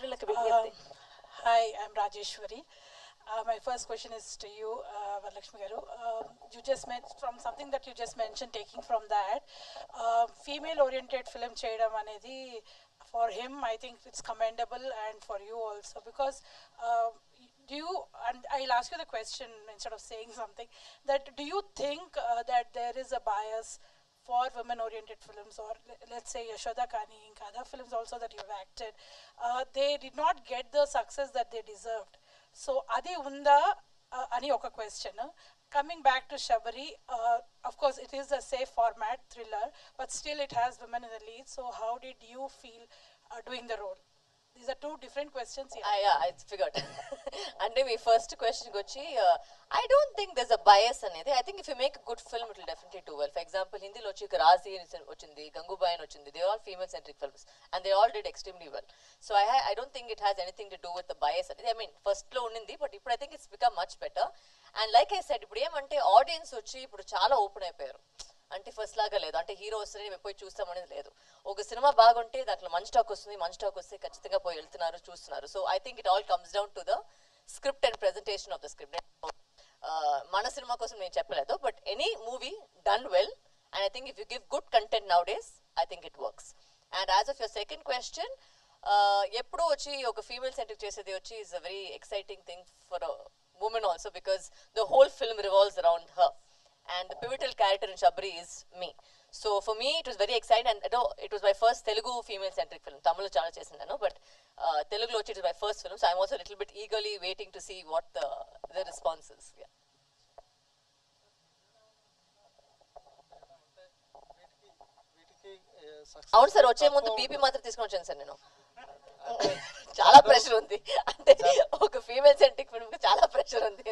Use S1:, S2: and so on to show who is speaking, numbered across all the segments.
S1: మిత్రులకు విజ్ఞప్తి.
S2: Hi, I'm Rajeshwari. My first question is to you, Varalakshmi Garu. You just mentioned from something that you just mentioned, taking from that, female-oriented film cheyadam anedi for him, I think it's commendable, and for you also, because do you? And I'll ask you the question instead of saying something. That do you think that there is a bias for women-oriented films, or let's say Yashoda Kani, and other films also that you've acted, they did not get the success that they deserved. So, adi unda ani oka question. Coming back to Shabari, of course, it is a safe format thriller, but still it has women in the lead. So, how did you feel doing the role? These are two different questions here.
S1: Yeah, I figured. అంటే మీ first క్వశ్చన్కి వచ్చి I don't think there's a bias అనేది. I think if you make good film it will definitely do well. For example హిందీలో వచ్చి రాజీ వచ్చింది, గంగూబాయ్ అని వచ్చింది. They all female centric films and they all did extremely well. So I don't think it has anything to do with the bias అనేది. I mean ఫస్ట్లో ఉండింది, but ఇప్పుడు I think it's become much better. And like I said, ఇప్పుడు ఏమంటే audience వచ్చి ఇప్పుడు చాలా open అయిపోయారు. అంటే ఫస్ట్ లాగా లేదు, అంటే హీరో వస్తే మేము పోయి చూస్తామనేది లేదు. ఒక సినిమా బాగుంటే దాంట్లో మంచి టాక్ వస్తుంది, మంచి టాక్ వస్తే ఖచ్చితంగా పోయి వెళ్తున్నారు, చూస్తున్నారు. So I think it all comes down to the script and presentation of the script. మన సినిమా కోసం నేను చెప్పలేదు, but any movie done well, and I think if you give good content now days, I think it works. And as of your second question, ఎప్పుడూ వచ్చి ఒక female centric చేసేది వచ్చి is a very exciting thing for women also, because the whole film revolves around her. And the pivotal character in Shabari is me. So for me, it was very exciting, and it was my first Telugu female-centric film. Tamil channel chesindanu, but Telugu lo it was my first film. So I'm also a little bit eagerly waiting to see what the response is. Yeah. అవును sir, వచ్చే ముందు BP మాత్రం తీసుకొని వచ్చాను sir నేను. చాలా pressure ఉంది, అంటే ఒక ఫీమేల్ సెంట్రిక్ ఫిల్మ్ కి చాలా ప్రెషర్ ఉంది.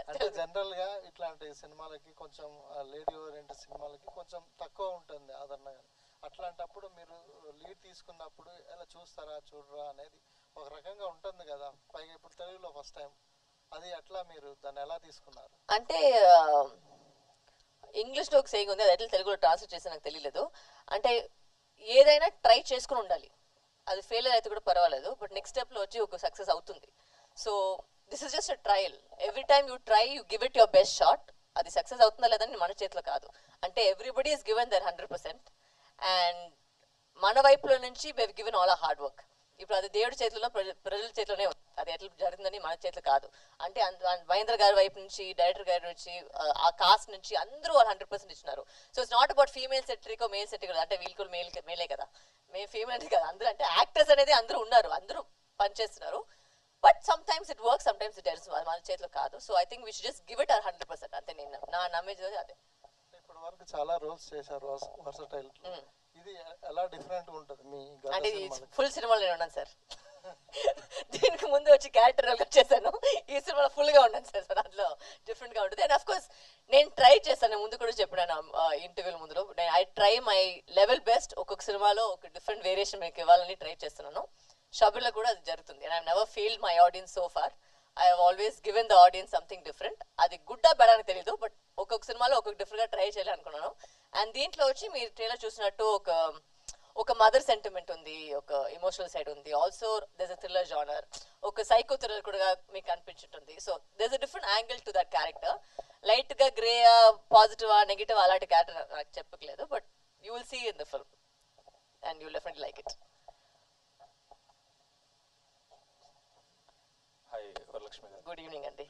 S3: అంటే జనరల్ గా ఇట్లాంటి సినిమాలకి కొంచెం లేడీ ఓరియంటెడ్ సినిమాలకి కొంచెం తక్కువ ఉంటుంది ఆదరణ. అట్లాంటప్పుడు మీరు లీడ్ తీసుకున్నప్పుడు ఎలా చూస్తారా చూడరా అనేది ఒక రకంగా ఉంటుంది కదా, పైగా ఇప్పుడు తెలుగులో ఫస్ట్ టైం. అది ఎట్లా మీరు దాన్ని ఎలా తీసుకున్నారు?
S1: అంటే ఇంగ్లీష్ లో ఒక సేయింగ్ ఉంది, అది ఎట్లా తెలుగులో ట్రాన్స్లేట్ చేసి నాకు తెలియలేదు. అంటే ఏదైనా ట్రై చేసుకుని ఉండాలి, అది ఫెయిలియర్ అయితే కూడా పర్వాలేదు, బట్ నెక్స్ట్ స్టెప్లో వచ్చి ఒక సక్సెస్ అవుతుంది. So this is just a trial. Every time you try, you give it your best shot. అది సక్సెస్ అవుతుందా లేదని మన చేతిలో కాదు. అంటే everybody is given their 100%, and మన వైపులో నుంచి we have given all uh hard work. ఇప్పుడు అది దేవుడి చేతిలో, ప్రజల చేతిలోనే ఉంది. అది ఎట్లా జరుగుతుందని మన చేతిలో కాదు. అంటే మహేంద్ర గారి వైపు నుంచి, డైరెక్టర్ గారి నుంచి, ఆ కాస్ట్ నుంచి అందరూ వాళ్ళు 100% ఇచ్చినారు. So it's not about female centric, male centric. అంటే వీళ్ళు మేలే కదా, మేము ఫీమేల్ అంటే కదా. అందరూ అంటే యాక్టర్స్ అనేది అందరూ ఉన్నారు, అందరూ పనిచేస్తున్నారు. But some times it work, some times it doesn't. మన చేతిలో కాదు. So I think we should just give it 100%. అంతే నేను నా నమ్మేది అదే.
S3: ఇప్పటి వరకు చాలా రోల్స్ చేశారు వర్సటైల్. ఇది ఎలా డిఫరెంట్ ఉంటుంది మీ?
S1: అంటే ఫుల్ సినిమాలో నేను ఉన్నాను సార్. దీనికి ముందు వచ్చి క్యారెక్టర్ రోల్ చేశాను, ఈ సినిమాలో ఫుల్ గా ఉన్నాను సార్. దాంట్లో డిఫరెంట్ గా ఉంటుంది. అండ్ అఫ్ కోర్స్ నేను ట్రై చేస్తాను, ముందు కూడా చెప్పినాను ఇంటర్వ్యూల ముందులో, I try my level best. ఒక్కొక్క సినిమాలో ఒక డిఫరెంట్ వేరియేషన్ మీకు ఇవ్వాలని ట్రై చేస్తున్నాను. షబీర్లో కూడా అది జరుగుతుంది. And I never failed my audience so far. I have always given the audience something different. అది గుడ్డా బెడ్ అని తెలియదు, బట్ ఒక్కొక్క సినిమాలో ఒక్కొక్క డిఫరెంట్గా ట్రై చేయాలనుకున్నాను. అండ్ దీంట్లో వచ్చి మీరు ట్రైలర్ చూసినట్టు ఒక మదర్ సెంటిమెంట్ ఉంది, ఒక ఎమోషనల్ సైడ్ ఉంది. Also there is a thriller genre, ఒక సైకో థ్రిల్లర్ కూడా మీకు అనిపించుంటుంది. So there is a different angle to that character. Light గా గ్రే, పాజిటివ్, నెగిటివ్ అలాంటి క్యారెక్టర్ నాకు చెప్పలేదు, but you will see in the film and you will definitely like it.
S4: Hi, Varalakshmi.
S1: Good evening, Andy.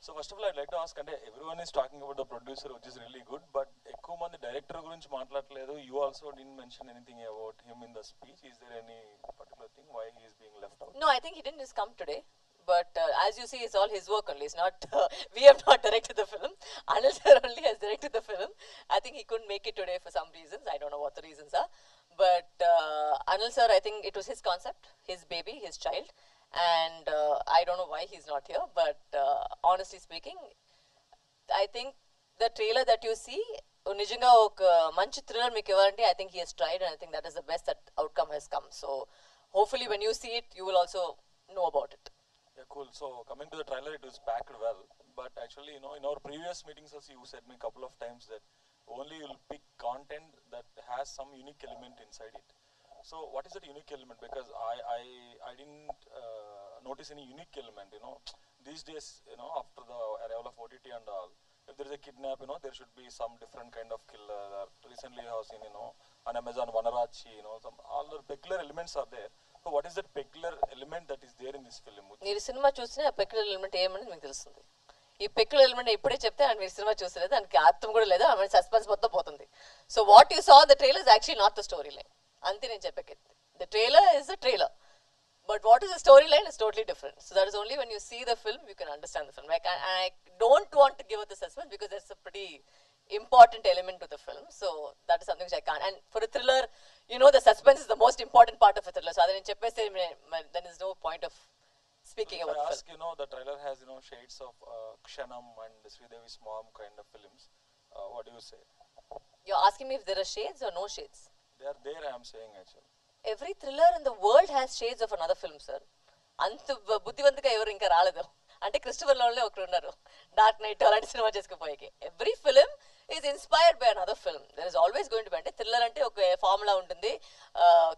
S4: So first of all, I'd like to ask, అంటే everyone is talking about the producer, which is really good, but ఎక్కువ మంది director గురించి మాట్లాడలేదు. You also didn't mention anything about him in the speech. Is there any particular thing why he is being left out?
S1: No, I think he didn't just come today. But as you see, it's all his work only. It's not, we have not directed the film. Anil sir only has directed the film. I think he couldn't make it today for some reasons. I don't know what the reasons are. But Anil sir, I think it was his concept, his baby, his child. And I don't know why he's not here. But honestly speaking, I think the trailer that you see, నిజంగా ఒక మంచి thriller మీకు ఇవ్వాలంటే I think he has tried, and I think that is the best that outcome has come. So hopefully when you see it, you will also know about it.
S4: Yeah, cool. So coming to the trailer, it was packed well. But actually, you know, in our previous meetings also, you said me a couple of times that only you'll pick content that has some unique element inside it. So what is that unique element? Because I didn't notice any unique element. You know, these days, you know, after the arrival of OTT and all, if there is a kidnap, you know, there should be some different kind of killer. Recently, I have seen, you know, on Amazon Vanarachi, you know, some all the peculiar elements are there. So what is that peculiar element that is there in this film?
S1: మీరు cinema చూస్తే ఆ peculiar element ఏమని మీకు తెలుస్తుంది. ఈ peculiar element ఇప్పుడే చెప్తే and మీరు సినిమా చూసలేదు, దానికి అర్థం కూడా లేదు, ఆమె సస్పెన్స్ మొత్తం పోతుంది. So what you saw the trailer is actually not the story line. అంతే నేను చెప్పేది. The trailer is the trailer, but what is the storyline is totally different. So that is only when you see the film you can understand the film. Like I don't want to give it the suspense because that's a pretty important element to the film. So that is something which I can't. And for a thriller, you know, the suspense is the most important part of a thriller. So then there is no point of speaking about the film.
S4: You know, the trailer has, you know, shades of Kshanam and Sridevi's mom kind of films. What do you say?
S1: You're asking me if there are shades or no shades?
S4: They are there, I am saying actually.
S1: Every thriller in the world has shades of another film, sir. అంత బుద్ధివంతుగా ఎవరు ఇంకా రాలేదు. అంటే Christopher Nolan ఒకరు ఉన్నారు, Dark Knight అలాంటి cinema చేసుకుపోయాకి. Every film is inspired by another film. There is always going to be. అంటే థ్రిల్లర్ అంటే ఒక ఫార్ములా ఉంటుంది,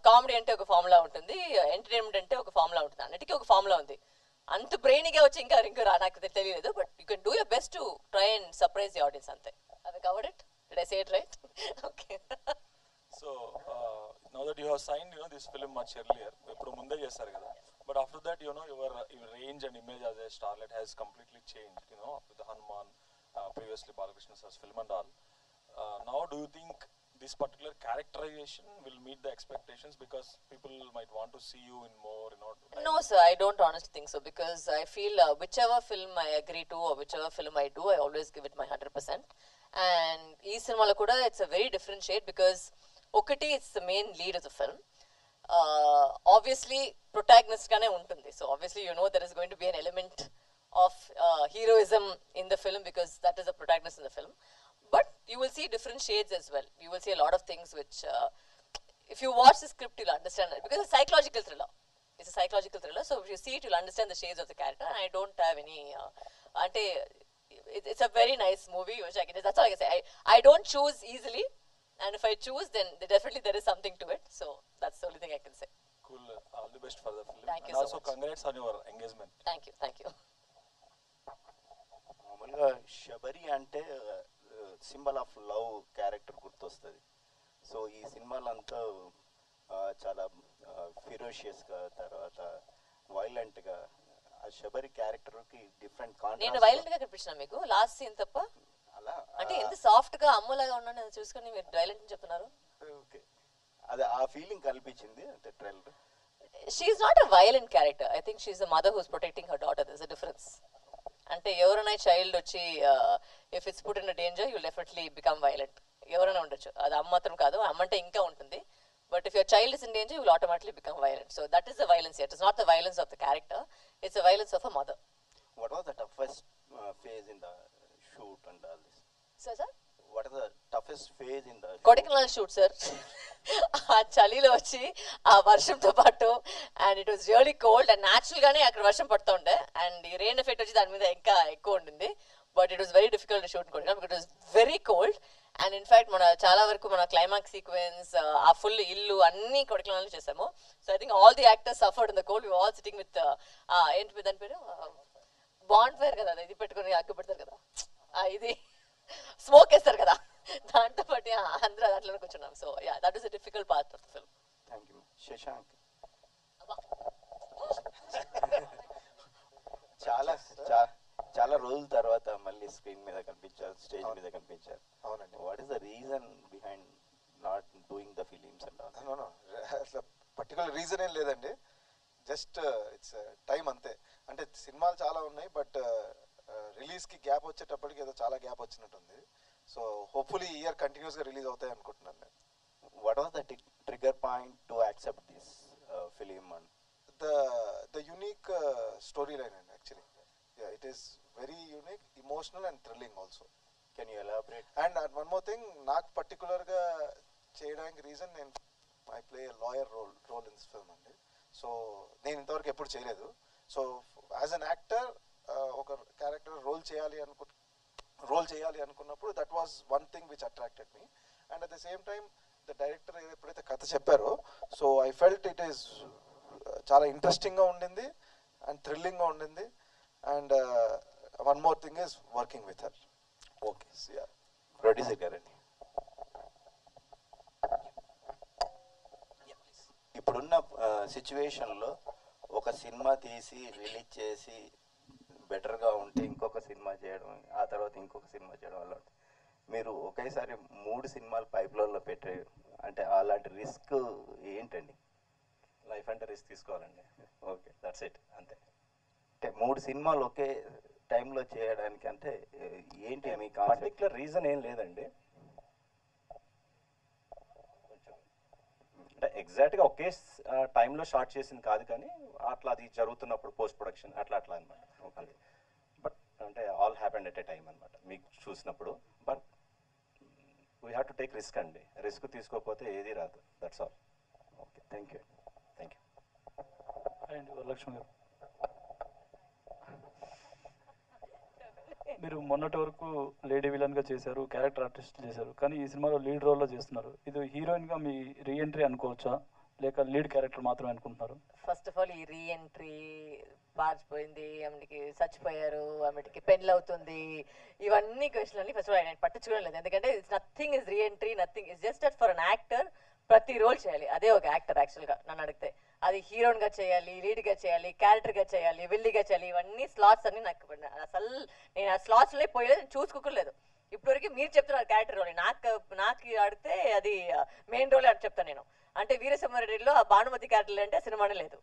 S1: కామెడీ అంటే ఒక ఫార్ములా ఉంటుంది, ఎంటర్టైన్మెంట్ అంటే ఒక ఫార్ములా ఉంటుంది, అన్నిటికీ ఒక ఫార్ములా ఉంది. అంత బ్రెయిన్గా వచ్చి ఇంకా నాకు తెలియలేదు. But you can do your best to try and surprise the audience అంతే. Have I covered it? Did I say it right? Okay.
S4: So now that you have signed, you know, this film much earlier, ఇప్పుడు ముందే చేస్తారు కదా. But after that, you know, your range and image as a starlet has completely changed. You know, with the Hanuman, previously Balakrishna Sir's film and all. Now, do you think this particular characterization will meet the expectations, because people might want to see you in more, you know?
S1: No, sir, I don't honestly think so, because I feel whichever film I agree to or whichever film I do, I always give it my 100%. And ee cinema kuda it's a very different shade, because ఒకటి it's the main lead of the film. Obviously protagonist gaane untundi, so obviously you know there is going to be an element of heroism in the film, because that is the protagonist in the film. But you will see different shades as well. You will see a lot of things which if you watch the script you'll understand it, because it's a psychological thriller. It's a psychological thriller, so if you see it you'll understand the shades of the character. And I don't have any ante it's a very nice movie which that's all I can say. I don't choose easily, and if I choose then definitely there is something to it. So that's the only thing I can say.
S4: Cool. All the best for the film.
S1: Thank you
S4: and
S1: so
S4: also
S1: much.
S4: Congrats on your engagement.
S1: Thank you.
S5: మామూలుగా శబరి అంటే symbol of love character గుర్తొస్తుంది. So ఈ సినిమాలంతా చాలా ఫిరోషియస్గా, తర్వాత వైలెంట్గా, ఆ శబరి క్యారెక్టర్కి different
S1: నేను
S5: contrast.
S1: Violent గా కనిపించిన మీకు లాస్ట్ సీన్ తప్ప?
S5: అలా
S1: అంటే ఎంత సాఫ్ట్ గా అమ్మలాగా ఉన్నాను అది చూసుకొని మీరు వైలెంట్ అని చెప్తున్నారు.
S5: ఓకే, అది ఆ ఫీలింగ్ కనిపించింది అంటే trailer.
S1: She is not a violent character. I think she is a mother who's protecting her daughter. There is a difference. అంటే ఎవరైనా చైల్డ్ వచ్చి if it's put in danger you definitely become violent. ఎవరైనా ఉండొచ్చు, అది అమ్మ మాత్రం కాదు, అమ్మ అంటే ఇంకా ఉంటుంది. But if your child is in danger, you will automatically become violent. So that is the violence here. It is not the violence of the character, it's the violence of a mother.
S5: What was the toughest phase in the shoot and all this?
S1: Sir?
S5: What is the toughest phase in the
S1: Kodaikanal shoot, sir. ఆ చలిలో వచ్చి ఆ వర్షంతో పాటు, and it was really cold, and natural గానే అక్కడ వర్షం పడుతూ ఉండే, అండ్ ఈ రెయిన్ ఎఫెక్ట్ వచ్చి దాని మీద ఇంకా ఎక్కువ ఉండింది. But it was very difficult to shoot in Kodaikanal because it was very cold. And in fact మన చాలా వరకు మన క్లైమాక్స్ సీక్వెన్స్, ఆ ఫుల్ ఇల్లు అన్ని కొడైకెనాల్ చేసాము. So I think all the actors suffered in the cold. We all sitting with ఏంటి దాని పేరు, బాండ్ ఫైర్ కదా, ఇది పెట్టుకుని అగ్గు పెడతారు కదా, ఇది స్మోక్ వేస్తారు కదా, దాంతో పాటు అందరూ అట్లా కూర్చున్నాం. So yeah, that is the difficult part of the film.
S5: Thank you Shashank. చాలా రోజుల తర్వాత మళ్ళీ స్క్రీన్ మీద కనిపించారు, స్టేజ్ మీద కనిపించారు.
S3: అవునండి.
S5: What is the reason behind not doing the films and all?
S3: No అసలు పర్టికులర్ రీజన్ ఏం లేదండి, జస్ట్ ఇట్స్ టైం అంతే. అంటే సినిమాలు చాలా ఉన్నాయి, బట్ రిలీజ్కి గ్యాప్ వచ్చేటప్పటికి ఏదో చాలా గ్యాప్ వచ్చినట్టుంది. సో హోప్ఫుల్లీ ఈ ఇయర్ కంటిన్యూస్గా రిలీజ్ అవుతాయి అనుకుంటున్నాను నేను.
S5: What was the trigger point to accept this film? And
S3: the unique story line అండి actually. It is very unique, emotional and thrilling also.
S5: Can you elaborate?
S3: And one more thing, నాకు పర్టికులర్గా చేయడానికి reason, నేను I play lawyer role in this film అండి. So నేను ఇంతవరకు ఎప్పుడు చేయలేదు. సో యాజ్ అన్ యాక్టర్ ఒక క్యారెక్టర్ రోల్ చేయాలి అనుకున్నప్పుడు that was one thing which attracted me. And at the same time
S6: the director ఎప్పుడైతే కథ చెప్పారో, so I felt it is చాలా ఇంట్రెస్టింగ్గా ఉండింది అండ్ థ్రిల్లింగ్గా ఉండింది. And one more thing is working with her.
S5: Okay, producer గారండి, ఇప్పుడున్న సిచ్యువేషన్లో ఒక సినిమా తీసి రిలీజ్ చేసి బెటర్గా ఉంటే ఇంకొక సినిమా చేయడం, ఆ తర్వాత ఇంకొక సినిమా చేయడం వల్ల మీరు ఒకేసారి 3 సినిమాలు పైప్లైన్లో పెట్టే అంటే అలాంటి రిస్క్ ఏంటండి?
S7: లైఫ్ అంటే రిస్క్ తీసుకోవాలండి.
S5: ఓకే,
S7: దట్స్ ఇట్, అంతే.
S5: అంటే 3 సినిమాలు ఒకే టైంలో చేయడానికి అంటే ఏంటి మీ
S7: పర్టికులర్ రీజన్ ఏం లేదండి. కొంచెం అంటే ఎగ్జాక్ట్గా ఒకే టైంలో షార్ట్ చేసింది కాదు, కానీ అట్లా అది జరుగుతున్నప్పుడు పోస్ట్ ప్రొడక్షన్ అట్లా అనమాట. అంతే. బట్ అంటే all happened at a time అనమాట మీకు చూసినప్పుడు. But we have to take risk అండి. రిస్క్ తీసుకోకపోతే ఏది రాదు. That's all.
S5: Okay, thank you.
S7: Thank you.
S8: And Varalakshmi గారు, మీరు మొన్నటి వరకు లేడీ విలన్గా చేశారు, క్యారెక్టర్ ఆర్టిస్ట్ చేశారు, కానీ ఈ సినిమాలో లీడ్ రోల్లో చేస్తున్నారు. ఇది హీరోయిన్గా మీ రీఎంట్రీ అనుకోవచ్చా, లేక లీడ్ క్యారెక్టర్ మాత్రమే అనుకుంటున్నారు?
S1: ఫస్ట్ ఆఫ్ ఆల్ ఈ రీఎంట్రీ పారిపోయింది, ఆమెకి చచ్చిపోయారు, ఆమెకి పెళ్ళి అవుతుంది, ఇవన్నీ క్వశ్చన్ అన్ని ఫస్ట్ ఆఫ్ ఆల్ నేను పట్టించుకోవడం లేదు. ఎందుకంటే it's nothing is reentry, nothing is just for an actor. ప్రతి రోల్ చేయాలి, అదే ఒక యాక్టర్ యాక్చువల్గా నన్ను అడిగితే. అది హీరోయిన్గా చేయాలి, లీడ్గా చేయాలి, క్యారెక్టర్గా చేయాలి, విల్లీగా చేయాలి, ఇవన్నీ స్లాట్స్ అన్ని నాకు అసలు నేను ఆ స్లాట్స్లో పోయలేదు, చూసుకోలేదు. ఇప్పటివరకు మీరు చెప్తున్నారు క్యారెక్టర్ రోల్, నాకు అడిగితే అది మెయిన్ రోల్ అని చెప్తాను నేను. అంటే వీరసింహారెడ్డిలో ఆ భానుమతి క్యారెక్టర్ అంటే సినిమానే లేదు.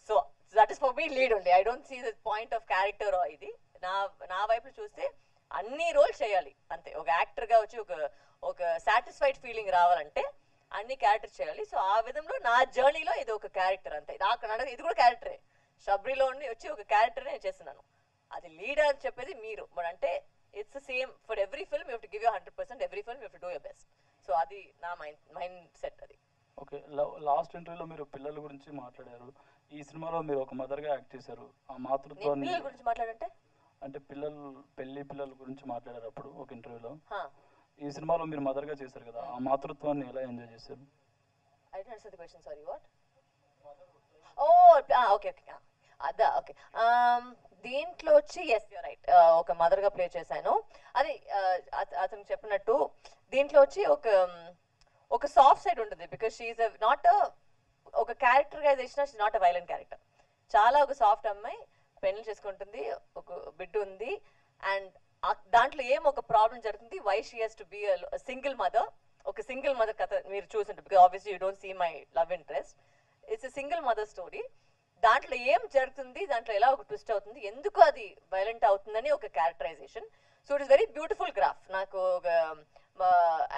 S1: So that is for me lead only. I don't see the point of character ఇది. నా వైపు చూస్తే అన్ని రోల్ చేయాలి అంతే. ఒక యాక్టర్గా వచ్చి ఒక సాటిస్ఫైడ్ ఫీలింగ్ రావాలంటే అన్ని క్యారెక్టర్ చేయాలి. సో ఆ విధంలో నా జర్నీలో ఇది ఒక క్యారెక్టర్ అంతే. నాకు ఇది కూడా క్యారెక్టరే. షబ్రిలో ఉండి వచ్చి ఒక క్యారెక్టర్ నేను చేస్తున్నాను. అది లీడర్ అని చెప్పేది మీరు. బట్ అంటే it's same for every film. You have to give you 100%. Every film you have to do your best. So అది నా మైండ్ సెట్ అది.
S8: ఓకే, లాస్ట్ ఇంటర్వ్యూలో మీరు పిల్లల గురించి మాట్లాడారు. ఈ సినిమాలో మీరు ఒక మదర్గా యాక్ట్ చేశారు. ఆ మాతృత్వాన్ని
S1: పిల్లల గురించి మాట్లాడంటే
S8: అంటే పిల్లల గురించి మాట్లాడారు అప్పుడు ఒక ఇంటర్వ్యూలో. ఈ సినిమాలో మీరు మదర్గా చేశారు కదా, ఆ మాతృత్వాన్ని ఎలా ఎంజాయ్ చేశారు?
S1: I don't understand the question, sorry. What? Okay అదా. ఓకే, దీంట్లో వచ్చి ఎస్ యూర్ రైట్, ఒక మదర్గా ప్లే చేశాను. అది అతను చెప్పినట్టు దీంట్లో వచ్చి ఒక సాఫ్ట్ సైడ్ ఉంటుంది. బికాస్ షీఈ్ నాట్ ఒక characterisation, she not a violent character. చాలా ఒక సాఫ్ట్ అమ్మాయి, పెళ్లి చేసుకుంటుంది, ఒక బిడ్డ ఉంది, అండ్ దాంట్లో ఏం ఒక ప్రాబ్లం జరుగుతుంది. Why she has to be single mother. ఒక సింగిల్ మదర్ కథ మీరు చూసింటారు. Because obviously you don't see my love interest. It's a single mother story. దాంట్లో ఏం జరుగుతుంది, దాంట్లో ఎలా ఒక ట్విస్ట్ అవుతుంది, ఎందుకు అది వైలెంట్ అవుతుందని ఒక characterisation. So it is very beautiful graph. నాకు ఒక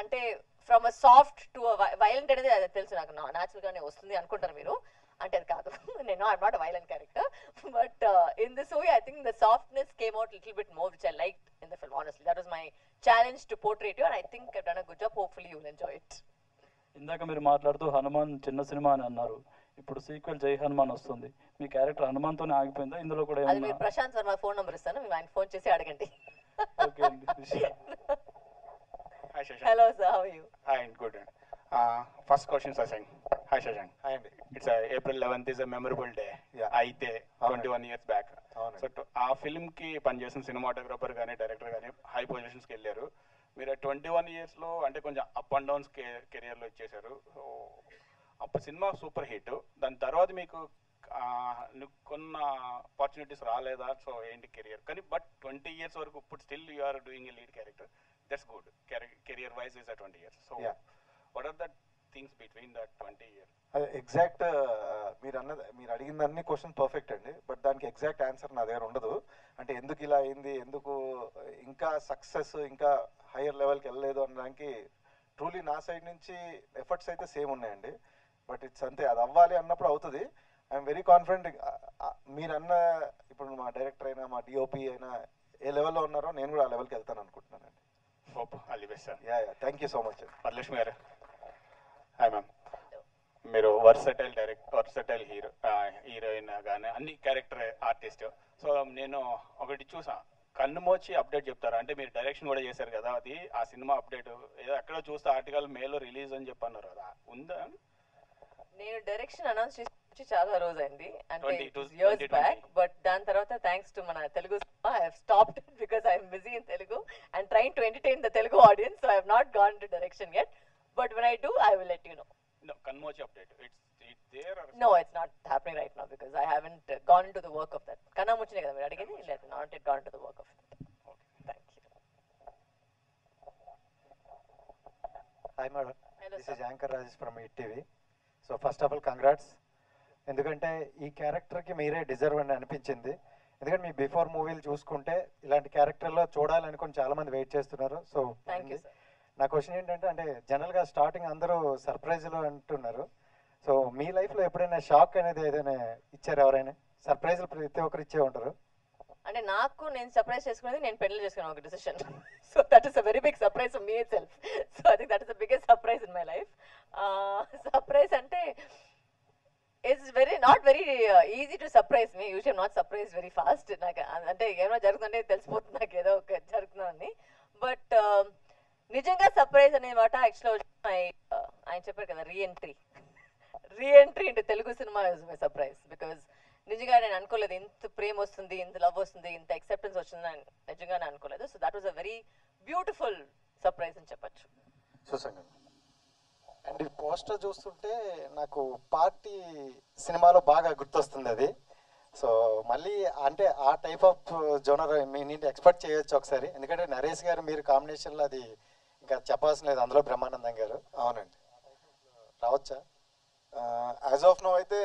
S1: అంటే from a soft to violent అనేది అది తెలుసు, నాకు న్యాచురల్గానే వస్తుంది అనుకుంటారు మీరు. అంటే అది కాదు, నేను I'm not a violent character. But in this movie I think the softness came out little bit more, which I like in the film. Honestly that was my challenge to portray you, and I think I done a good job. Hopefully you will enjoy it.
S8: ఇందాక మీరు మాట్లాడుతూ హనుమాన్ చిన్న cinema అని అన్నారు. ఇప్పుడు sequel జై హనుమాన్ వస్తుంది. మీ character హనుమాన్తోనే ఆగిపోయిందా? ఇందులో కూడా
S1: అది మీరు ప్రశాంత్ వర్మ ఫోన్ నెంబర్ ఇస్తాను, మీరు ఆయన ఫోన్ చేసి అడగండి.
S8: ఓకే అండి.
S9: Hi Shashank.
S1: Hello sir, how are you?
S9: Hi, good. First question, Shashank. Hi Shashank.
S6: Hi అండి.
S9: It's April 11th is a memorable day.
S6: Yeah.
S9: అయితే 21 years back.
S6: అవునండి.
S9: సో ఆ ఫిల్మ్కి పనిచేసిన సినిమాటోగ్రాఫర్ కానీ డైరెక్టర్ కానీ హై పొజిషన్స్కి వెళ్ళారు. మీరు 21 yearsలో అంటే కొంచెం అప్ అండ్ డౌన్స్ కెరియర్లో ఇచ్చేశారు. సో అప్పుడు సినిమా సూపర్ హిట్. దాని తర్వాత మీకు కొన్న ఆపర్చునిటీస్ రాలేదా? సో ఏంటి కెరియర్ కానీ బట్ 20 years వరకు ఇప్పుడు still you are doing a lead character. That's good. Career wise is 20 years. So what are the things between that 20 years?
S6: అదే ఎగ్జాక్ట్ మీరు అడిగిన అన్ని క్వశ్చన్ పర్ఫెక్ట్ అండి. బట్ దానికి ఎగ్జాక్ట్ ఆన్సర్ నా దగ్గర ఉండదు. అంటే ఎందుకు ఇలా అయింది, ఎందుకు ఇంకా సక్సెస్ ఇంకా హయ్యర్ లెవెల్కి వెళ్ళలేదు అనడానికి ట్రూలీ నా సైడ్ నుంచి ఎఫర్ట్స్ అయితే సేమ్ ఉన్నాయండి. బట్ ఇట్స్ అంతే, అది అవ్వాలి అన్నప్పుడు అవుతుంది. I'm very confident. మీరు అన్న ఇప్పుడు మా డైరెక్టర్ అయినా మా డిఓపి అయినా ఏ లెవెల్లో ఉన్నారో నేను కూడా ఆ లెవెల్కి వెళ్తాను అనుకుంటున్నానండి.
S9: Hope all the best sir.
S6: Yeah thank you so much.
S9: Varalakshmi గారు, హాయ్ మ్యామ్. మీరు వర్సటైల్ హీరోయిన్ కానీ అన్ని క్యారెక్టర్ ఆర్టిస్ట్. సో నేను ఒకటి చూసా, కన్నుమోచి అప్డేట్ చెప్తారా? అంటే మీరు డైరెక్షన్ కూడా చేశారు కదా, అది ఆ సినిమా అప్డేట్ ఏదో ఎక్కడో చూస్తే ఆర్టికల్ మేలో రిలీజ్ అని చెప్పన్నారు కదా, ఉందా?
S1: నేను డైరెక్షన్ అనౌన్స్ చేసి చాలా రోజైంది అంటే
S9: 2020.
S1: ఇయర్స్ బ్యాక్, బట్ దాని తర్వాత థ్యాంక్స్ టు మన Telugu I have stopped because I'm busy in Telugu and trying to entertain the Telugu audience, so I have not gone to direction yet, but when I do I will let you know.
S9: No, కన్నుమోచి update it's there or
S1: No, it's not happening right now because I haven't gone into the work of that. Kanna muchine kada meer adigindi, let not yet gone into the work of it. Thank you.
S10: Hi madam,
S1: Hello,
S10: this
S1: sir.
S10: is Anchor Rajesh from ETV. So first of all congrats, ఎందుకంటే ఈ క్యారెక్టర్కి మీరే deserve అని అనిపించింది. ఎందుకంటే me before మూవీలు చూసుకుంటే ఇలాంటి క్యారెక్టర్లో చూడాలనుకుని చాలామంది వెయిట్ చేస్తున్నారు. So
S1: Thank you, sir.
S10: నా క్వశ్చన్ ఏంటంటే, అంటే జనరల్గా స్టార్టింగ్ అందరూ సర్ప్రైజ్లు అంటున్నారు. సో మీ లైఫ్లో ఎప్పుడైనా షాక్ అనేది ఏదైనా ఇచ్చారు? ఎవరైనా సర్ప్రైజ్లు ప్రతి ఒక్కరు ఇచ్చే ఉంటారు.
S1: అంటే నాకు నేను సర్ప్రైజ్ చేసుకునేది నేను పెళ్లి చేసుకున్నాను ఒక decision. So that is a very big surprise for me itself. So I think that is the biggest surprise in my life. Surprise అంటే it's not very easy to surprise me. Usual not surprise very fast. నాకు అంటే ఏమైనా జరుగుతుందంటే తెలిసిపోతుంది నాకు ఏదో ఒక జరుగుతుందని. బట్ నిజంగా సర్ప్రైజ్ అనే మాట యాక్చువల్గా ఆయన చెప్పారు కదా, reentry into Telugu cinema is my surprise. Because నిజంగా నేను అనుకోలేదు ఇంత ప్రేమ వస్తుంది, ఇంత లవ్ వస్తుంది, ఇంత యాక్సెప్టెన్స్ వస్తుందని నిజంగానే అనుకోలేదు. So that was a very beautiful surprise అని చెప్పచ్చు.
S10: సుసంగం
S3: అండ్ ఈ పోస్టర్ చూస్తుంటే నాకు పార్టీ సినిమాలో బాగా గుర్తొస్తుంది అది. సో మళ్ళీ అంటే ఆ టైప్ ఆఫ్ జోనర్ మీ నుండి ఎక్స్పెక్ట్ చేయొచ్చు ఒకసారి, ఎందుకంటే నరేష్ గారు మీరు కాంబినేషన్లో అది ఇంకా చెప్పాల్సిన లేదు, అందులో బ్రహ్మానందం గారు.
S6: అవునండి,
S3: రావచ్చా?
S6: యాజ్ ఆఫ్ నో అయితే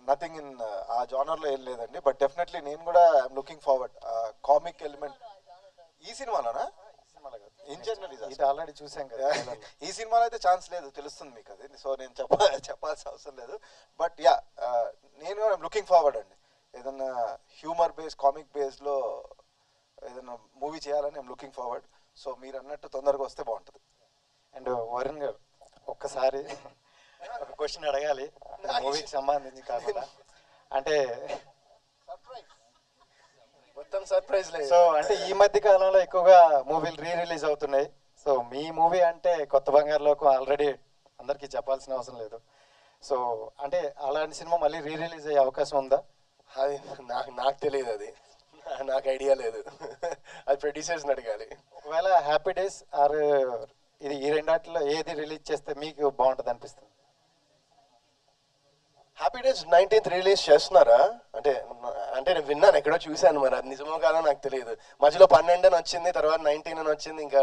S6: నథింగ్ ఇన్ ఆ జానర్లో ఏం లేదండి. బట్ డెఫినెట్లీ నేను కూడా I'm looking forward comic element ఈ సినిమాలోనా, ఇన్ జనరల్
S3: ఇది ఆల్రెడీ చూసాం కదా.
S6: ఈ సినిమాలో అయితే ఛాన్స్ లేదు, తెలుస్తుంది మీకు అది. సో నేను చెప్పాల్సిన అవసరం లేదు. బట్ యా, నేను ఐఎమ్ లుకింగ్ ఫార్వర్డ్ అండి. ఏదన్నా హ్యూమర్ బేస్ కామిక్ బేస్లో ఏదైనా మూవీ చేయాలని ఐఎమ్ లుకింగ్ ఫార్వర్డ్. సో మీరు అన్నట్టు తొందరగా వస్తే బాగుంటుంది.
S3: అండ్ వరుణ్ గారు ఒక్కసారి ఒక క్వశ్చన్ అడగాలి మూవీకి సంబంధించి కాకుండా. అంటే
S6: మొత్తం సర్ప్రైజ్ లేదు.
S3: సో అంటే ఈ మధ్య కాలంలో ఎక్కువగా మూవీలు రిలీజ్ అవుతున్నాయి. సో మీ మూవీ అంటే కొత్త బంగారు లోకం ఆల్రెడీ అందరికీ చెప్పాల్సిన అవసరం లేదు. సో అంటే అలాంటి సినిమా మళ్ళీ రిలీజ్ అయ్యే అవకాశం ఉందా?
S6: అది నాకు తెలియదు, అది నాకు ఐడియా లేదు. అది ప్రొడ్యూసర్స్ని అడగాలి.
S3: ఒకవేళ హ్యాపీ డేస్ ఆర్ ఇది ఈ రెండాటిలో ఏది రిలీజ్ చేస్తే మీకు బాగుంటుంది అనిపిస్తుంది?
S6: హ్యాపీ డేస్ 19th రిలీజ్ చేస్తున్నారా అంటే నేను విన్నాను, ఎక్కడో చూశాను, మరి అది నిజమో కాదో నాకు తెలియదు. మధ్యలో 12 అని వచ్చింది, తర్వాత 19 అని వచ్చింది ఇంకా.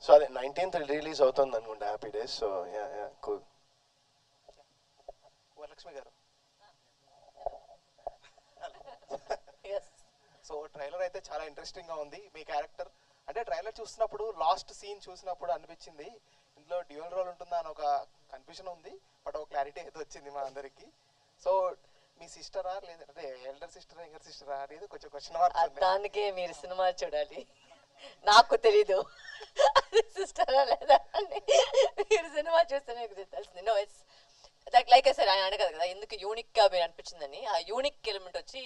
S6: సో అదే 19th రిలీజ్ అవుతుంది అనుకుంటా happy days. So cool. Varalakshmi గారు, సో ట్రైలర్ అయితే చాలా ఇంట్రెస్టింగ్గా ఉంది. మీ క్యారెక్టర్ అంటే ట్రైలర్ చూసినప్పుడు లాస్ట్ సీన్ చూసినప్పుడు అనిపించింది ఇందులో డ్యూయల్ రోల్ ఉంటుందా అని ఒక కన్ఫ్యూజన్ ఉంది. బట్ ఒక క్లారిటీ అయితే వచ్చింది మా అందరికి. సో మీ సిస్టరా లేదంటే ఎల్డర్ సిస్టరా యంగర్ సిస్టరా అనేది కొంచెం క్వశ్చన్ మార్క్.
S1: దానికే మీరు సినిమా చూడాలి, నాకు తెలీదు సిస్టరా లేదా అని. మీరు సినిమా చూస్తే మీకు తెలిసింది. No it's like I said, ఆయన అడగదు కదా ఎందుకు యూనిక్ గా మీరు అనిపించిందని. ఆ యూనిక్ ఎలిమెంట్ వచ్చి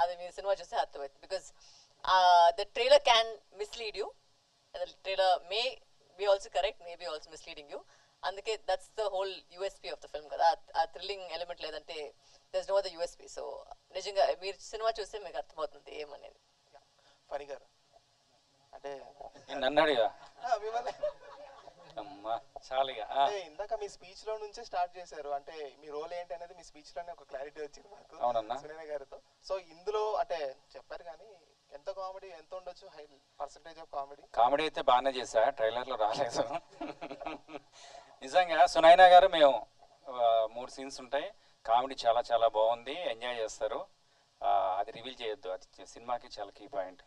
S1: అది మీరు సినిమా చూస్తే అర్థమవుతుంది. Because the trailer can mislead you, the trailer may be also correct, may be also misleading you. అందుకే that's the whole USP of the film కదా. ఆ థ్రిల్లింగ్ ఎలిమెంట్ లేదంటే there's no other USP. So నిజంగా మీరు cinema చూస్తే మీకు అర్థమవుతుంది ఏమనేది.
S6: ఫణి గారు అంటే
S11: నన్ను అడిగా
S6: మిమ్మల్ని
S11: అమ్మా చాలుగా.
S6: ఇందాక మీ స్పీచ్ లో నుంచే స్టార్ట్ చేశారు, అంటే మీ రోల్ ఏంటి అనేది మీ స్పీచ్ లోనే ఒక క్లారిటీ వచ్చింది మాకు
S11: అవునన్నా
S6: సునీత గారితో. సో ఇందులో అంటే చెప్పారు కానీ ఎంత కామెడీ ఎంత ఉండొచ్చు, high percentage of comedy?
S11: Comedy అయితే బాగానే చేశా, ట్రైలర్లో రాలేదు. నిజంగా సునైనా గారు మేము 3 సీన్స్ ఉంటాయి, కామెడీ చాలా చాలా బాగుంది, ఎంజాయ్ చేస్తారు. అది రివీల్ చేయొద్దు, అది సినిమాకి చాలా కీ పాయింట్.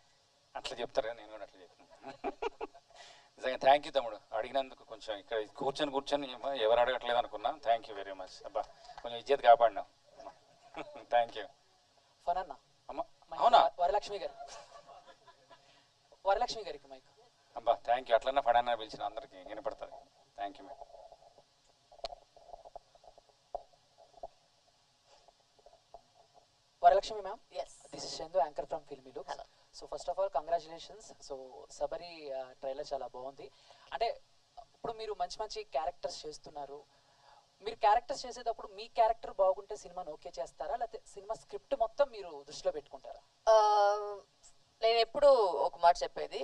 S11: అట్లా చెప్తారు, నేను కూడా అట్లా చెప్తాను. నిజంగా థ్యాంక్ యూ తమ్ముడు, అడిగినందుకు. కొంచెం ఇక్కడ కూర్చొని ఎవరు అడగట్లేదు అనుకున్నా. Thank you very much. అబ్బా కొంచెం ఇజ్జత్ కాపాడినావు. Thank you.
S12: ఫనన్నా
S11: అమ్మ అవునా?
S12: వరలక్ష్మి గారికి మైక్.
S11: అబ్బా థ్యాంక్ యూ. అట్లన్నా ఫడానా పిలిచిన అందరికి వినపడుతుంది. Thank you ma'am.
S12: Varalakshmi ma'am, this is Chandu anchor from filmy looks. So first of all congratulations. So Sabari trailer చాలా బాగుంది. అంటే ఇప్పుడు మీరు మంచి మంచి క్యారెక్టర్స్ చేస్తున్నారు. మీరు క్యారెక్టర్స్ చేసేటప్పుడు మీ క్యారెక్టర్ బాగుంటే సినిమాని ఓకే చేస్తారా, లేకపోతే సినిమా స్క్రిప్ట్ మొత్తం మీరు దృష్టిలో పెట్టుకుంటారా?
S1: నేను ఎప్పుడు ఒక మాట చెప్పేది,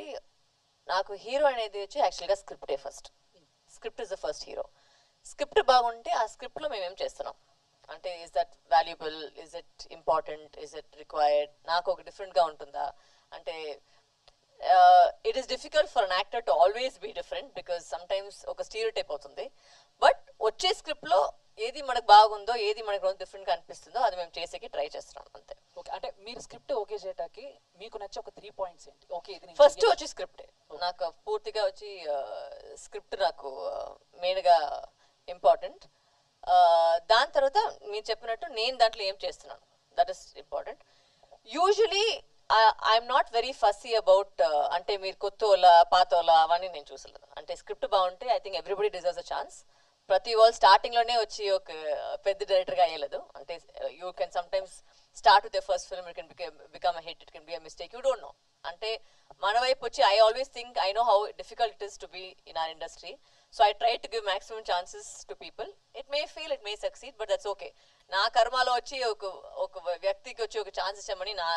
S1: నాకు హీరో అనేది వచ్చి యాక్చువల్గా స్క్రిప్టే first. Script is the first hero. Script బాగుంటే ఆ స్క్రిప్ట్లో మేమేం చేస్తున్నాం అంటే, is that valuable, is it important, is it required, నాకు ఒక డిఫరెంట్గా ఉంటుందా అంటే. It is difficult for an actor to always be different because sometimes ఒక స్టీరియోటైప్ అవుతుంది. బట్ వచ్చే స్క్రిప్ట్లో ఏది మనకు బాగుందో, ఏది మనకు డిఫరెంట్గా అనిపిస్తుందో అది మేము చేసేకి ట్రై చేస్తున్నాం అంతే.
S12: ఓకే, అంటే మీరు స్క్రిప్ట్ ఓకే చేయటానికి మీకు నచ్చే ఒక 3 పాయింట్స్ ఏంటి? ఓకే, ఇది
S1: ఫస్ట్ వచ్చి స్క్రిప్టే నాకు పూర్తిగా వచ్చి స్క్రిప్ట్ నాకు మెయిన్గా ఇంపార్టెంట్. దాని తర్వాత మీరు చెప్పినట్టు నేను దాంట్లో ఏం చేస్తున్నాను, that is important. Usually I'm not very fussy about అంటే మీరు కొత్తోలా పాతోలా అవన్నీ నేను చూసలేదు. అంటే స్క్రిప్ట్ బాగుంటే I think everybody deserves a chance. ప్రతి వాళ్ళు స్టార్టింగ్లోనే వచ్చి ఒక పెద్ద డైరెక్టర్గా అయ్యలేదు. అంటే you can sometimes start with the first film, it can become a hit, it can be a mistake, you don't know. అంటే మన వైపు వచ్చి I always think I know how difficult it is to be in our industry. So I try to give maximum chances to people. It may feel, it may succeed, but that's okay. నా కర్మలో వచ్చి ఒక వ్యక్తికి వచ్చి ఒక chance ఇచ్చామని నా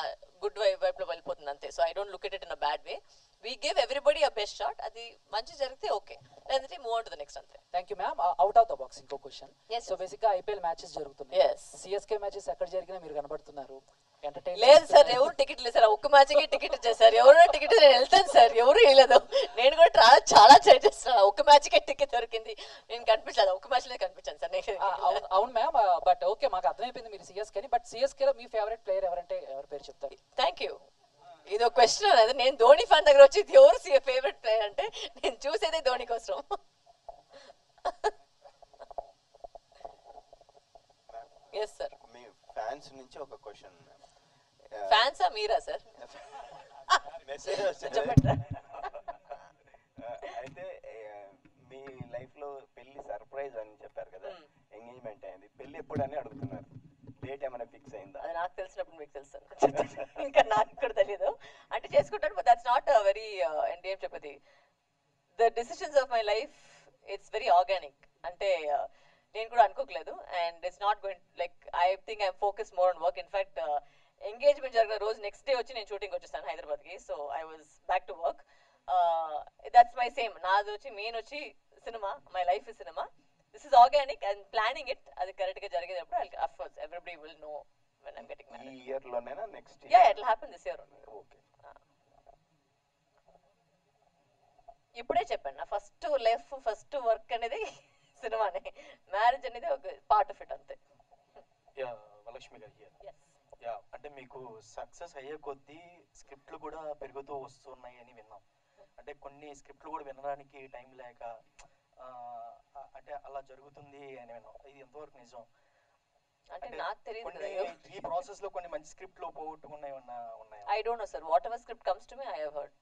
S1: good వైపులో వెళ్ళిపోతుంది అంతే. So I don't look it in a bad way. We give everybody a best shot. అది మంచి జరిగితే ఓకే, లేదంటే move on to the next అంతే.
S12: Thank you ma'am. Out of the box ఇంకో క్వశ్చన్. సో బేసిక్గా ఐపీఎల్ మ్యాచెస్ జరుగుతున్నాయి. CSK matches ఎక్కడ జరిగినా మీరు కనబడుతున్నారు.
S1: లేదు సార్, ఎవరు టికెట్ లేదు సార్. ఒక్క మ్యాచ్కి టికెట్ ఇచ్చారు. ఎవరో టికెట్ నేను వెళ్తాను సార్, ఎవరు వేయలేదు. నేను కూడా చాలా ట్రై చేస్తున్నాను. ఒక్క మ్యాచ్కే టికెట్ దొరికింది, నేను కనిపించలేదు. ఒక్క మ్యాచ్లో కనిపించాను సార్.
S12: అవును మ్యామ్, బట్ ఓకే మాకు అర్థమైపోయింది మీరు సిఎస్కే. బట్ సిఎస్కేలో మీ ఫేవరెట్ ప్లేయర్ ఎవరంటే ఎవరి పేరు చెప్తారు?
S1: Thank you. ఇది ఒక క్వశ్చన్ అనేది. నేను ధోని ఫ్యాన్ దగ్గర వచ్చి ఎవరు ఫేవరెట్ ప్లేయర్ అంటే నేను చూసేదే ధోని కోసం. Yes sir.
S5: మీ ఫ్యాన్స్ నుంచి ఒక క్వశ్చన్.
S1: ఫ్యాన్సా మీరా సార్?
S5: మెసేజ్ అయితే మీ లైఫ్ లో పెళ్లి సర్ప్రైజ్ అని చెప్పారు కదా, ఎంగేజ్మెంట్ అయింది, పెళ్లి ఎప్పుడు అని అడుగుతున్నారు. డేట్ ఏమైనా ఫిక్స్ అయిందా?
S1: అది నాకు తెలిసినప్పుడు మీకు తెలుసు. ఇంకా నాకు కూడా తెలియదు. అంటే చేసుకుంటాను, బట్ దట్స్ నాట్ వెరీ అంటే ఏం చెప్పది, the decisions of my life it's very organic. అంటే నేను కూడా అనుకోకలేదు. And it's not going like I think I'm focus more on work. In fact engagement జరిగిన రోజు నెక్స్ట్ డే వచ్చి నేను షూటింగ్ వచ్చేస్తాను హైదరాబాద్కి. So I was back to work. That's my same. నాది వచ్చి మెయిన్ వచ్చి cinema. My life is cinema. This is organic and planning it. అది కరెక్ట్గా జరిగేటప్పుడు of course everybody will know when I'm getting married.
S5: ఈ year లోనేనా next?
S1: Yeah, it will happen this year.
S5: Okay.
S1: ఇప్పుడే చెప్పాను, నా ఫస్ట్ లైఫ్ ఫస్ట్ వర్క్ అనేది సినిమానే. మ్యారేజ్ అనేది ఒక పార్ట్ ఆఫ్ ఇట్ అంతే.
S13: యా, వరలక్ష్మి గారు హియర్. యా, అంటే మీకు సక్సెస్ అయ్యే కొద్దీ స్క్రిప్ట్లు కూడా పెరుగుతూ వస్తున్నాయి అని విన్నాం. అంటే కొన్ని స్క్రిప్ట్లు కూడా వినడానికి టైం లేక అంటే అలా జరుగుతుంది అని విన్నాం. ఇది ఎంతవరకు నిజం?
S1: అంటే నాకు తెలియదు.
S13: ఈ ప్రాసెస్ లో కొన్ని మంచి స్క్రిప్ట్లు పోగొట్టుకున్నాయి ఉన్నాయి.
S1: I don't know, sir. Whatever script comes to me, I have heard,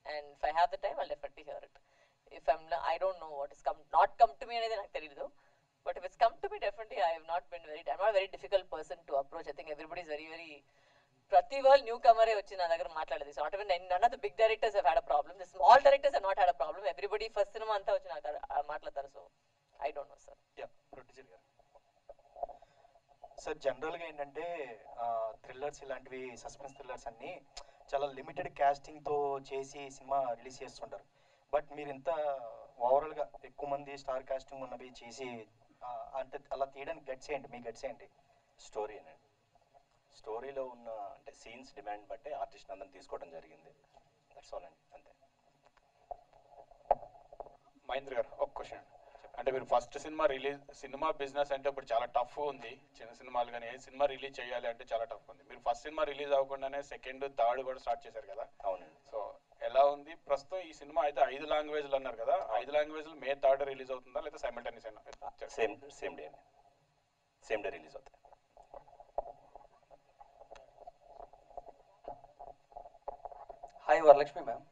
S1: and if I have the time, I'll definitely hear it. If I don't know what is not come to me అనేది నాకు తెలియదు. But if it's come to me, definitely I'm not a very difficult person to approach. I think everybody is very ప్రతి వాళ్ళు new Kamare వచ్చి నా దగ్గర మాట్లాడేది. So not even none of the big directors have had a problem. The small directors have not had a problem. Everybody first సినిమా అంతా వచ్చి నాకు మాట్లాడతారు. So I don't know sir.
S13: Yeah, producer గారు. సార్ జనరల్గా ఏంటంటే థ్రిల్లర్స్ ఇలాంటివి suspense thrillers అన్నీ చాలా లిమిటెడ్ క్యాస్టింగ్తో చేసి సినిమా రిలీజ్ చేస్తుంటారు. బట్ మీరు ఇంత ఓవరాల్గా ఎక్కువ మంది స్టార్ కాస్టింగ్ ఉన్నవి చేసి అంటే అలా తీయడానికి గట్స్ ఏంటి? మీ గట్స్ ఏంటి?
S7: స్టోరీ అండి. స్టోరీలో ఉన్న అంటే సీన్స్ డిమాండ్ బట్టే ఆర్టిస్ట్ అందరం తీసుకోవడం జరిగింది. దట్స్ ఆల్ అండి, అంతే.
S9: మహేంద్ర గారు ఒక క్వశ్చన్. అంటే మీరు ఫస్ట్ సినిమా బిజినెస్ అంటే ఇప్పుడు చాలా టఫ్ ఉంది. చిన్న సినిమాలు కానీ ఏ సినిమా రిలీజ్ చేయాలి అంటే చాలా టఫ్ ఉంది. మీరు ఫస్ట్ సినిమా రిలీజ్ అవ్వకుండానే సెకండ్ థర్డ్ కూడా స్టార్ట్ చేశారు కదా?
S7: అవునండి.
S9: సో ఎలా ఉంది ప్రస్తుతం ఈ సినిమా? అయితే 5 లాంగ్వేజ్లు అన్నారు కదా, 5 లాంగ్వేజ్లు మే 3rd రిలీజ్ అవుతుందా లేదా సైమల్టేనియస్ అయినా?
S7: సేమ్ డే రిలీజ్ అవుతాయి.
S14: Hi Varalakshmi ma'am,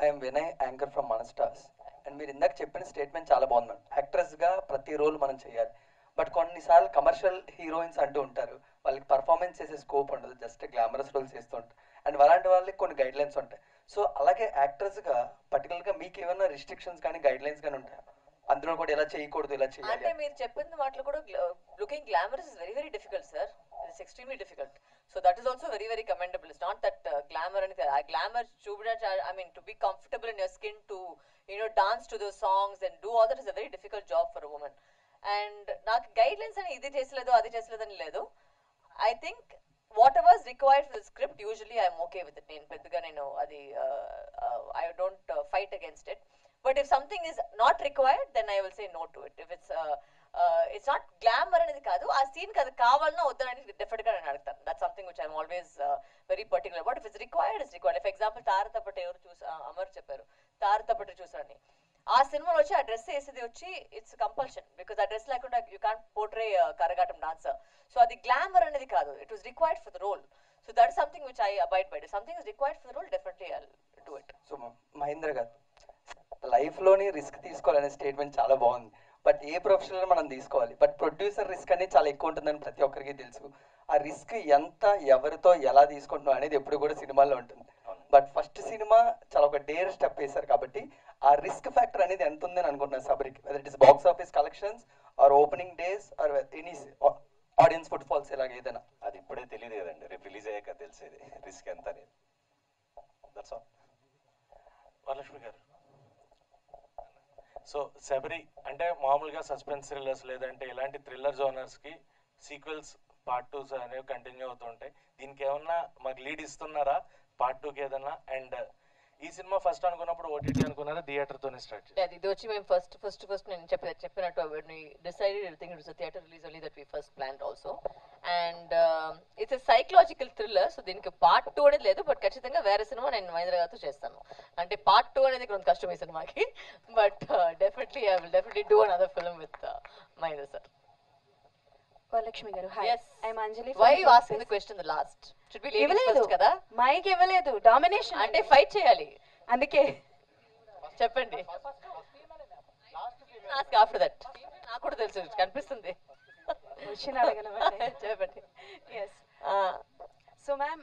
S14: I'm Vinay, anchor from మన స్టార్స్. అండ్ మీరు ఇందాక చెప్పిన స్టేట్మెంట్ చాలా బాగుంది మ్యామ్. యాక్ట్రెస్గా ప్రతి రోల్ మనం చేయాలి. బట్ కొన్నిసార్లు కమర్షియల్ హీరోయిన్స్ అంటూ ఉంటారు వాళ్ళకి పర్ఫార్మెన్స్ చేసే స్కోప్ ఉండదు, జస్ట్ గ్లామరస్ రోల్స్ చేస్తుంటారు. అండ్ అలాంటి వాళ్ళకి కొన్ని గైడ్ లైన్స్ ఉంటాయి. సో అలాగే యాక్టర్స్గా పర్టికులర్గా మీకు ఏమైనా రిస్ట్రిక్షన్స్ కానీ గైడ్ లైన్స్ కానీ ఉంటాయి, అందులో కూడా ఇలా చేయకూడదు ఇలా చేయాలి?
S1: అంటే మీరు చెప్పిన వాటిలో కూడా looking glamorous is very very difficult sir. It's extremely difficult. So that is also very very commendable. It's not that glamour అనేది. ఆ గ్లామర్ చూడడానికి, I mean to be comfortable in your skin, to dance to though songs and do all that is a very difficult job for a women. And నాకు guide lines అని ఇది చేసలేదు అది చేసలేదు అని లేదు. I think what ever is required for the script usually I'm okay with it. నేను పెద్దగా అది I don't fight against it. But if something is not required, then I will say no to it. If it's not glamour అనేది కాదు, ఆ scene కి అది కావాలన్నా వద్దనని definite గా నేను అడుగుతాను. That's something which I'm always very particular about. If it's required, it's required. For example, తారతపట్టు ఎవరు అమర్ చెప్పారు, తారతపట్టు చూసారని. ఆ సినిమాలో వచ్చి ఆ డ్రెస్ వేసేది వచ్చి ఇట్స్ కంపల్షన్, బికాస్ ఆ డ్రెస్ లేకుండా you can't portray Karagattam dancer. So అది గ్లామర్ అనేది కాదు, it was required for the role. So that is something which I abide by. Something is required for the role, definitely I will do it.
S14: So Mahendra garu, లైఫ్లోని risk తీసుకోవాలనే statement చాలా బాగుంది. But a professional మనం తీసుకోవాలి, but producer risk అనేది చాలా ఎక్కువ ఉంటుందని ప్రతి ఒక్కరికి తెలుసు. ఆ రిస్క్ ఎంత ఎవరితో ఎలా తీసుకుంటున్నాం అనేది ఎప్పుడు కూడా సినిమాల్లో ఉంటుంది. బట్ ఫస్ట్ సినిమా చాలా ఒక డేర్ స్టెప్ వేశారు కాబట్టి ఆ రిస్క్ ఫ్యాక్టర్ అనేది ఎంత ఉందని అనుకుంటున్నాను సబరికి, whether it is box office collections or opening days or any audience footfalls ఇలాగ ఏదైనా.
S7: అది ఇప్పుడే తెలియదు కదండి, రేపు రిలీజ్ అయ్యాక తెలిసేది రిస్క్ ఎంత అనేది. That's all.
S15: వరలక్ష్మి గారు, సో శబరి అంటే మామూలుగా సస్పెన్స్ థ్రిల్లర్స్ లేదంటే ఇలాంటి థ్రిల్లర్ జోనర్స్కి సీక్వెల్స్ పార్ట్ 2 అనేవి కంటిన్యూ అవుతుంటాయి. దీనికి ఏమన్నా మాకు లీడ్ ఇస్తున్నారా పార్ట్ 2కి ఏదన్నా? అండ్ ఈ సినిమా ఫస్ట్ అనుకున్నప్పుడు ఓటీటీ అనుకున్నారా, థియేటర్తోనే స్టార్ట్ చేయాలి?
S1: ఇది వచ్చి మేము ఫస్ట్ నేను చెప్పినట్టు decided everything it was a theatre release only that we first planned also. And it's a psychological thriller. So దీనికి పార్ట్ 2 అనేది లేదు, బట్ ఖచ్చితంగా వేరే సినిమా నేను మహేంద్ర గారితో చేస్తాను. అంటే పార్ట్ 2 అనేది కొంచెం కష్టం ఈ సినిమాకి, but definitely I will definitely do another film with Mahendra sir.
S16: Varalakshmi garu, hi. I'm Anjali.
S1: Why you asking the question the last? Should be ladies first కదా.
S16: మైక్ ఇవ్వలేదు, డామినేషన్
S1: అంటే ఫైట్ చేయాలి,
S16: అందుకే
S1: చెప్పండి. ఆఫ్టర్ దట్ నాకు కూడా తెలుసు, కనిపిస్తుంది.
S16: క్వశ్చన్ అడగలమంటే
S1: చెప్పండి.
S16: ఎస్. సో మ్యామ్,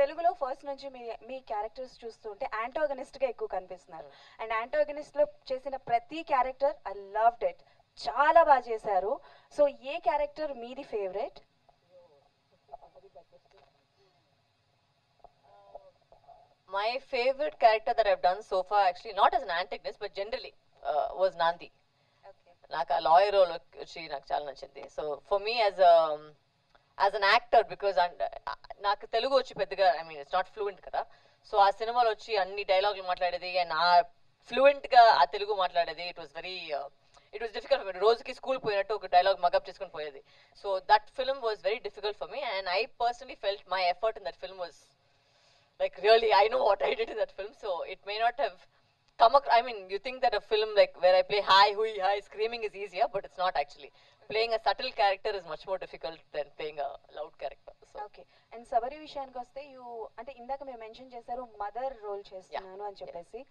S16: తెలుగులో ఫస్ట్ నుంచి మీ క్యారెక్టర్స్ చూస్తుంటే యాంటాగనిస్ట్గా ఎక్కువ కనిపిస్తున్నారు. అండ్ యాంటాగనిస్ట్లో చేసిన ప్రతి క్యారెక్టర్ ఐ లవ్డ్ ఇట్, చాలా బాగా చేశారు. సో ఏ క్యారెక్టర్ మీది favourite?
S1: My favorite character that I've done so far, actually not as an antagonist but generally, was Nandi. నాకు ఆ లాయర్ రోల్ వచ్చి నాకు చాలా నచ్చింది. So for me as an actor, because నాకు తెలుగు వచ్చి పెద్దగా I mean it's not fluent కదా. సో ఆ సినిమాలో వచ్చి అన్ని డైలాగులు మాట్లాడేది అండ్ ఆ ఫ్లూయెంట్గా ఆ తెలుగు మాట్లాడేది. It was difficult. రోజుకి స్కూల్ పోయినట్టు ఒక డైలాగ్ మగప్ చేసుకుని పోయేది. So that film was very difficult for me and I personally felt my effort in that film was like really I know what I did in that film, so it may not have come I mean you think that a film like where I play hi hui hi screaming is easier, but it's not actually. Playing a subtle character is much more difficult than playing a loud character. So
S16: okay. And Sabari విషయానికి వస్తే you అంటే ఇందాక మీరు mention చేశారు mother role చేస్తున్నాను అని చెప్పేసి.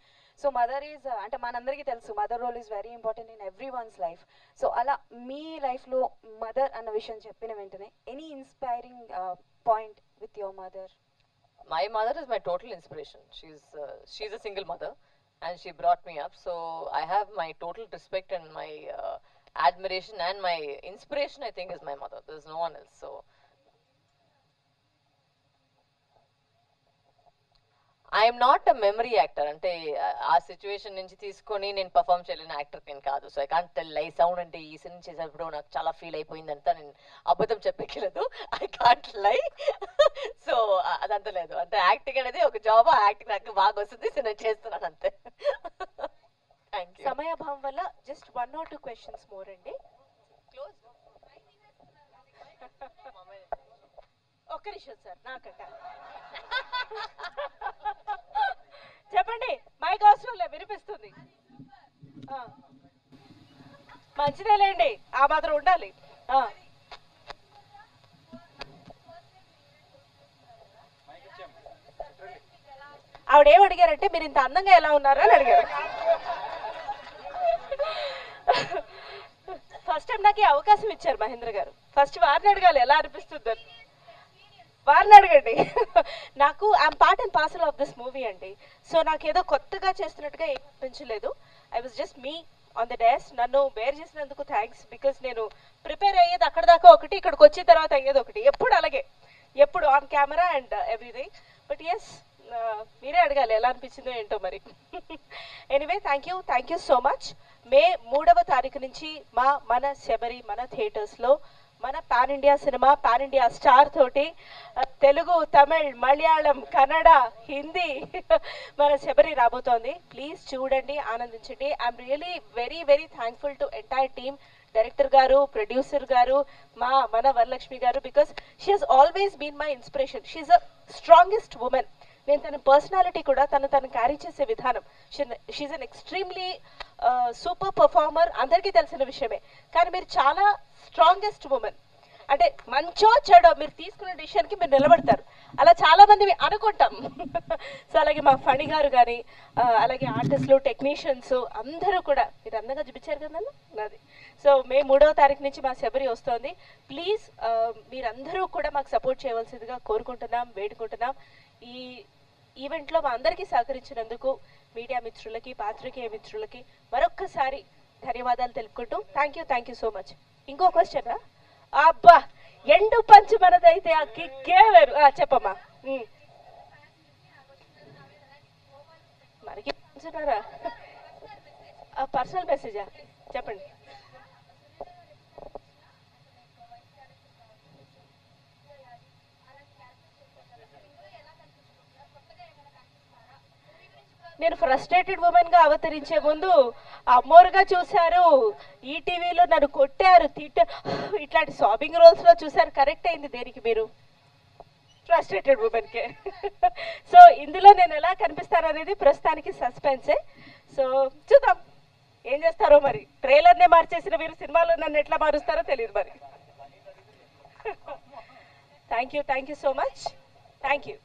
S16: So mother is అంటే మనందరికీ తెలుసు mother role is very important in every one's life. So అలా మీ లైఫ్లో మదర్ అన్న విషయం చెప్పిన వెంటనే any inspiring point with your mother?
S1: My mother is my total inspiration. She's a single mother and she brought me up, so I have my total respect and my admiration and my inspiration, I think, is my mother. There's no one else. So I'm not a memory actor. అంటే ఆ situation నుంచి తీసుకొని నేను perform చేయలేని actor నేను కాదు. So I can't tell లై sound అంటే ఈ సినిమా చేసేటప్పుడు నాకు చాలా ఫీల్ అయిపోయిందంతా నేను అబద్ధం చెప్పలేదు. ఐ కాంట్ లై. సో అదంతా లేదు. అంటే యాక్టింగ్ అనేది ఒక జాబ్, ఆ యాక్టింగ్ నాకు బాగా వస్తుంది, సో నేను చేస్తున్నాను అంతే. Thank you.
S16: సమయాభావం వల్ల జస్ట్ 1 or 2 questions మోర్ అండి.
S1: క్లోజ్.
S16: ఒక్క నిమిషం సార్, నాకట చెప్పండి. మైక్ అవసరం లే, వినిపిస్తుంది. మంచిదేలేండి, ఆ మాత్రం ఉండాలి. ఆవిడేం అడిగారంటే మీరు ఇంత అందంగా ఎలా ఉన్నారని అడిగారు. ఫస్ట్ టైం నాకు
S17: నాకు ఈ అవకాశం ఇచ్చారు మహేంద్ర గారు. ఫస్ట్ వారిని అడగాలి ఎలా అనిపిస్తుందని. వారిని అడగండి. నాకు I'm part and parcel of this movie అండి. సో నాకు ఏదో కొత్తగా చేస్తున్నట్టుగా అనిపించలేదు. I was just me on the dais. నన్ను వేర్ చేసినందుకు థ్యాంక్స్. బికాస్ నేను ప్రిపేర్ అయ్యేది అక్కడ దాకా ఒకటి, ఇక్కడికి వచ్చిన తర్వాత అయ్యేది ఒకటి, ఎప్పుడు అలాగే, ఎప్పుడు on camera and everything. But yes, మీరే అడగాలి ఎలా అనిపించిందో ఏంటో మరి. Anyway, thank you so much. May 3వ తారీఖు నుంచి మన శబరి మన థియేటర్స్లో మన pan India cinema, pan India star తోటి తెలుగు, తమిళ్, మలయాళం, కన్నడ, హిందీ మన శబరి రాబోతోంది. ప్లీజ్ చూడండి, ఆనందించండి. I'm really very very thankful to entire team, director గారు, ప్రొడ్యూసర్ గారు, మన వరలక్ష్మి గారు. Because she has always been my inspiration. She is a strongest women. నేను తన పర్సనాలిటీ కూడా తను క్యారీ చేసే విధానం, she's an extremely super performer, అందరికీ తెలిసిన విషయమే. కానీ మీరు చాలా స్ట్రాంగెస్ట్ ఉమెన్. అంటే మంచో చెడో మీరు తీసుకున్న డిసిషన్కి మీరు నిలబడతారు. అలా చాలా మంది అనుకుంటాం. సో అలాగే మా ఫణి గారు కానీ, అలాగే ఆర్టిస్టులు, టెక్నీషియన్స్ అందరూ కూడా మీరు అందంగా చూపించారు కదా నాది. సో మే 3వ తారీఖు నుంచి మా శబరి వస్తోంది. ప్లీజ్ మీరందరూ కూడా మాకు సపోర్ట్ చేయవలసిందిగా కోరుకుంటున్నాం, వేడుకుంటున్నాం. ఈ ఈవెంట్లో మా అందరికీ సహకరించినందుకు మీడియా మిత్రులకి, పాత్రికేయ మిత్రులకి మరొక్కసారి ధన్యవాదాలు తెలుపుకుంటూ థ్యాంక్ యూ సో మచ్. ఇంకో క్వశ్చన్. అబ్బా, ఎండు పంచు మనదైతే ఆ కిక్కే వేరు. చెప్పమ్మా. మనకి పంచున్నారా? పర్సనల్ మెసేజా? చెప్పండి. నేను ఫ్రస్ట్రేటెడ్ ఉమెన్ గా అవతరించే ముందు అమ్మోరుగా చూశారు, ఈటీవీలో నన్ను కొట్టారు, ఇట్లాంటి సాబింగ్ రోల్స్ లో చూశారు. కరెక్ట్ అయింది దేనికి? మీరు ఫ్రస్ట్రేటెడ్ ఉమెన్ కే. సో ఇందులో నేను ఎలా కనిపిస్తాను అనేది ప్రస్తుతానికి సస్పెన్సే. సో చూద్దాం ఏం చేస్తారో మరి. ట్రైలర్నే మార్చేసిన మీరు సినిమాలో నన్ను ఎట్లా మారుస్తారో తెలియదు మరి. Thank you so much. Thank you.